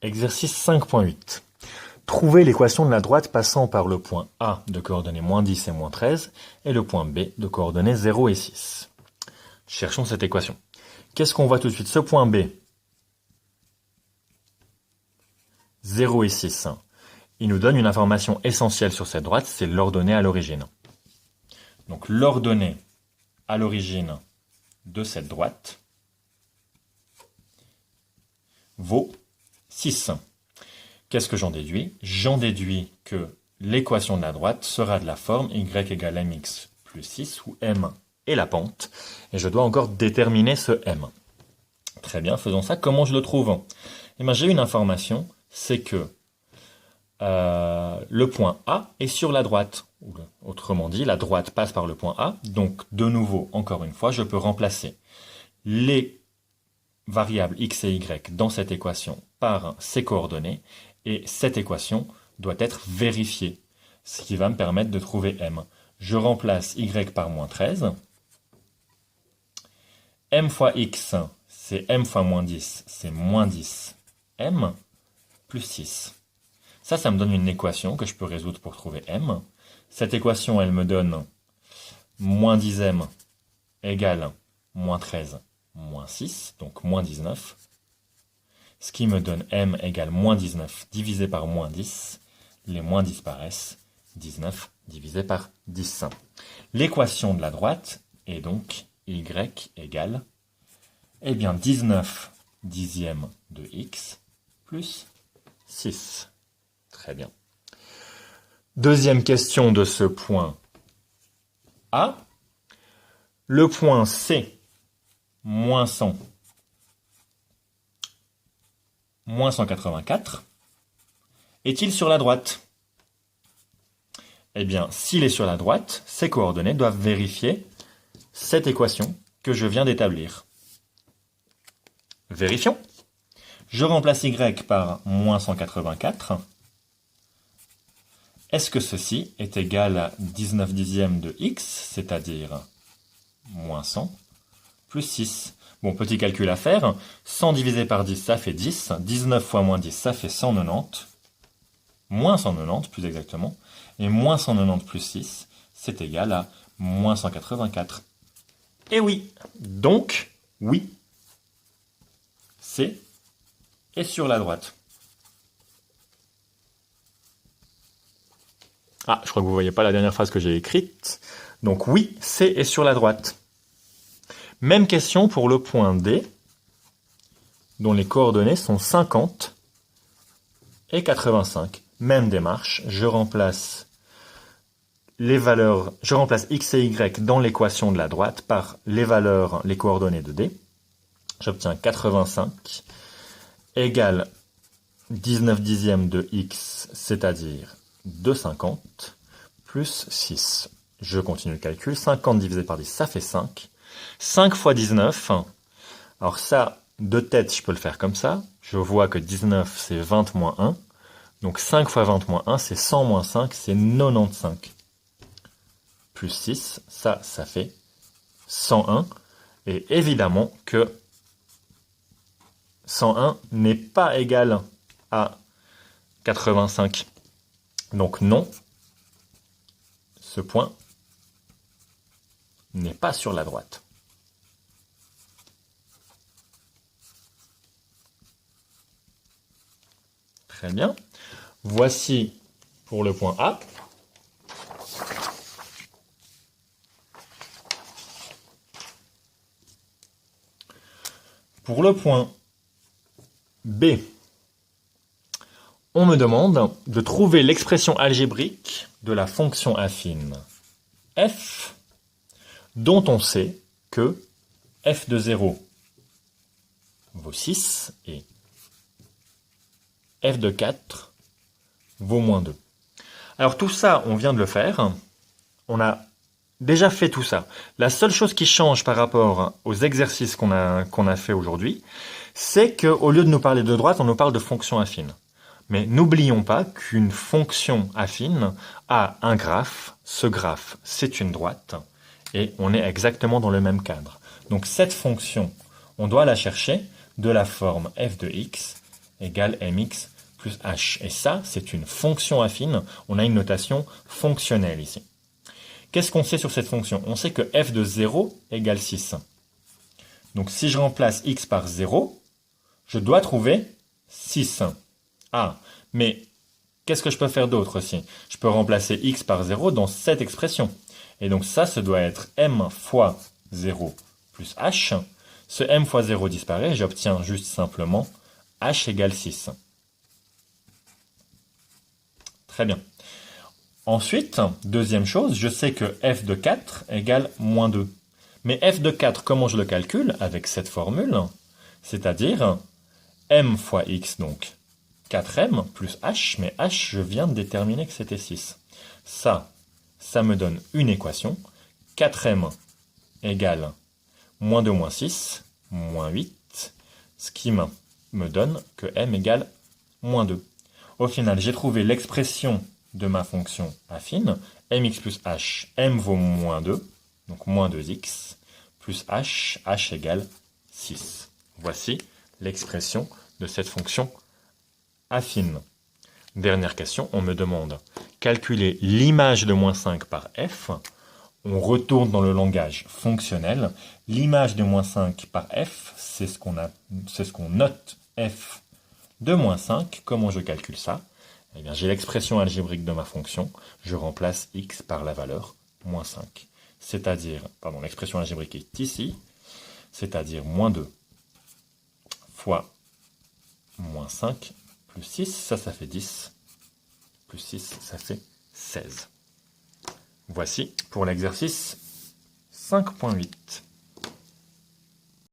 Exercice 5.8. Trouvez l'équation de la droite passant par le point A de coordonnées moins 10 et moins 13 et le point B de coordonnées 0 et 6. Cherchons cette équation. Qu'est-ce qu'on voit tout de suite? Ce point B, 0 et 6, il nous donne une information essentielle sur cette droite, c'est l'ordonnée à l'origine. Donc l'ordonnée à l'origine de cette droite vaut 6. Qu'est-ce que j'en déduis? J'en déduis que l'équation de la droite sera de la forme y égale mx plus 6, où m est la pente, et je dois encore déterminer ce m. Très bien, faisons ça. Comment je le trouve? Eh bien, j'ai une information, c'est que le point A est sur la droite. Autrement dit, la droite passe par le point A. Donc, de nouveau, encore une fois, je peux remplacer les variables x et y dans cette équation par ses coordonnées. Et cette équation doit être vérifiée, ce qui va me permettre de trouver m. Je remplace y par moins 13. M fois x, c'est m fois moins 10, c'est moins 10. M plus 6. Ça me donne une équation que je peux résoudre pour trouver m. Cette équation, elle me donne moins 10m égale moins 13 moins 6, donc moins 19. Ce qui me donne m égale moins 19 divisé par moins 10. Les moins disparaissent. 19 divisé par 10. L'équation de la droite est donc y égale 19 dixièmes de x plus 6. Très bien. Deuxième question de ce point A. Le point C, moins 100, moins 184, est-il sur la droite? Eh bien, s'il est sur la droite, ses coordonnées doivent vérifier cette équation que je viens d'établir. Vérifions. Je remplace y par moins 184. Est-ce que ceci est égal à 19 dixièmes de x, c'est-à-dire moins 100, plus 6? Bon, petit calcul à faire. 100 divisé par 10, ça fait 10. 19 fois moins 10, ça fait 190. Moins 190, plus exactement. Et moins 190 plus 6, c'est égal à moins 184. Et oui, donc, oui, C est sur la droite. Ah, je crois que vous ne voyez pas la dernière phrase que j'ai écrite. Donc oui, C est sur la droite. Même question pour le point D, dont les coordonnées sont 50 et 85. Même démarche, je remplace x et y dans l'équation de la droite par les coordonnées de D. J'obtiens 85 égale 19 dixièmes de x, c'est-à-dire 250, plus 6. Je continue le calcul. 50 divisé par 10, ça fait 5. 5 fois 19, alors ça, de tête, je peux le faire comme ça. Je vois que 19, c'est 20 moins 1. Donc 5 fois 20 moins 1, c'est 100 moins 5, c'est 95. Plus 6, ça fait 101. Et évidemment que 101 n'est pas égal à 85. Donc non, ce point n'est pas sur la droite. Très bien. Voici pour le point A. Pour le point B, on me demande de trouver l'expression algébrique de la fonction affine f, dont on sait que f de 0 vaut 6 et f de 4 vaut moins 2. Alors tout ça, on vient de le faire. On a déjà fait tout ça. La seule chose qui change par rapport aux exercices qu'on a fait aujourd'hui, c'est qu'au lieu de nous parler de droite, on nous parle de fonction affine. Mais n'oublions pas qu'une fonction affine a un graphe. Ce graphe, c'est une droite. Et on est exactement dans le même cadre. Donc cette fonction, on doit la chercher de la forme f de x égale mx plus h. Et ça, c'est une fonction affine. On a une notation fonctionnelle ici. Qu'est-ce qu'on sait sur cette fonction? On sait que f de 0 égale 6. Donc si je remplace x par 0, je dois trouver 6. Ah, mais qu'est-ce que je peux faire d'autre aussi? Je peux remplacer x par 0 dans cette expression. Et donc ça doit être m fois 0 plus h. Ce m fois 0 disparaît, j'obtiens juste simplement h égale 6. Très bien. Ensuite, deuxième chose, je sais que f de 4 égale moins 2. Mais f de 4, comment je le calcule? Avec cette formule, c'est-à-dire m fois x, donc 4m plus h, mais h, je viens de déterminer que c'était 6. Ça me donne une équation, 4m égale moins 2 moins 6, moins 8, ce qui me donne que m égale moins 2. Au final, j'ai trouvé l'expression de ma fonction affine, mx plus h, m vaut moins 2, donc moins 2x, plus h, h égale 6. Voici l'expression de cette fonction affine. Dernière question, on me demande calculer l'image de moins 5 par f. On retourne dans le langage fonctionnel. L'image de moins 5 par f, c'est ce qu'on note f de moins 5. Comment je calcule ça? Eh bien, j'ai l'expression algébrique de ma fonction. Je remplace x par la valeur moins 5. C'est-à-dire, l'expression algébrique est ici, c'est-à-dire moins 2 fois moins 5 plus 6, ça fait 10, plus 6, ça fait 16. Voici pour l'exercice 5.8.